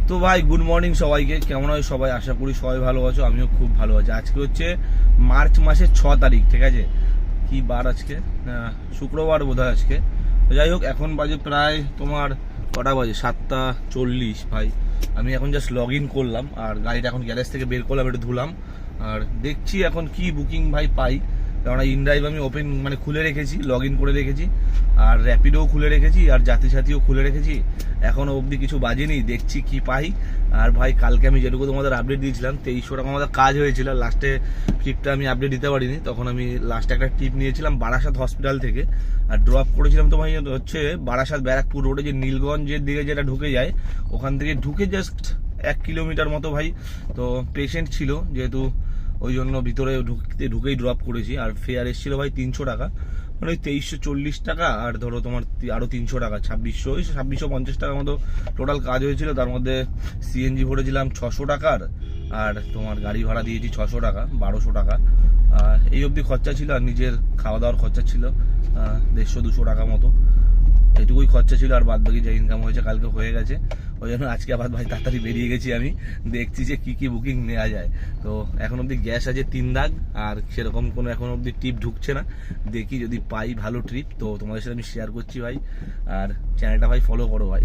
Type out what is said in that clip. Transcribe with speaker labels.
Speaker 1: তো ভাই good morning সবাইকে। কেমন হয় সবাই? আশা করি সবাই ভালো আছো, আমিও খুব ভালো আছি। আজকে হচ্ছে মার্চ মাসের 6 তারিখ, ঠিক আছে? কি বার আজকে? শুক্রবার বোধহয় আজকে। তো যাই হোক, এখন বাজে প্রায় তোমার কটা বাজে, 7:40। ভাই আমি এখন জাস্ট লগ ইন করলাম আর গাড়িটা এখন গ্যারেজ থেকে বের করলাম, একটু ধুলাম আর দেখছি এখন কি বুকিং ভাই পাই। কেননা ইনড্রাইভ আমি ওপেন মানে খুলে রেখেছি, লগ ইন করে রেখেছি, আর র্যাপিডোও খুলে রেখেছি, আর জাতি সাথীও খুলে রেখেছি। এখনো অবধি কিছু বাজেনি, দেখছি কি পাই। আর ভাই কালকে আমি যেটুকু তোমাদের আপডেট দিয়েছিলাম, 2300 টাকা আমাদের কাজ হয়েছিল। লাস্টে ট্রিপটা আমি আপডেট দিতে পারিনি, তখন আমি লাস্টে একটা ট্রিপ নিয়েছিলাম বারাসাত হসপিটাল থেকে, আর ড্রপ করেছিলাম তোমার হচ্ছে বারাসাত ব্যারাকপুর রোডে, যে নীলগঞ্জের দিকে যেটা ঢুকে যায়, ওখান থেকে ঢুকে জাস্ট 1 কিলোমিটার মতো ভাই। তো পেশেন্ট ছিল যেহেতু, ওই জন্য ভিতরে ঢুকেই ড্রপ করেছি। আর ফেয়ার এসেছিল ভাই 300 টাকা, মানে ওই 2340 টাকা, আর ধরো তোমার আরো 300 টাকা, 2650 টাকার মতো টোটাল কাজ হয়েছিল। তার মধ্যে সিএনজি ভরেছিলাম 600 টাকার, আর তোমার গাড়ি ভাড়া দিয়েছি 600 টাকা, 1200 টাকা এই অবধি খরচা ছিল। আর নিজের খাওয়া দাওয়ার খরচা ছিল 150-200 টাকা মতো, এটুকুই খরচা ছিল। আর বাদ বাকি যা ইনকাম হয়েছে কালকে হয়ে গেছে। ওই জন্য আজকে আবার ভাই তাড়াতাড়ি বেরিয়ে গেছি আমি, দেখছি যে কি কি বুকিং নেওয়া যায়। তো এখন অবধি গ্যাস আছে 3 দাগ, আর সেরকম কোনো এখন অবধি ট্রিপ ঢুকছে না। দেখি যদি পাই ভালো ট্রিপ তো তোমাদের সাথে আমি শেয়ার করছি ভাই। আর চ্যানেলটা ভাই ফলো করো ভাই।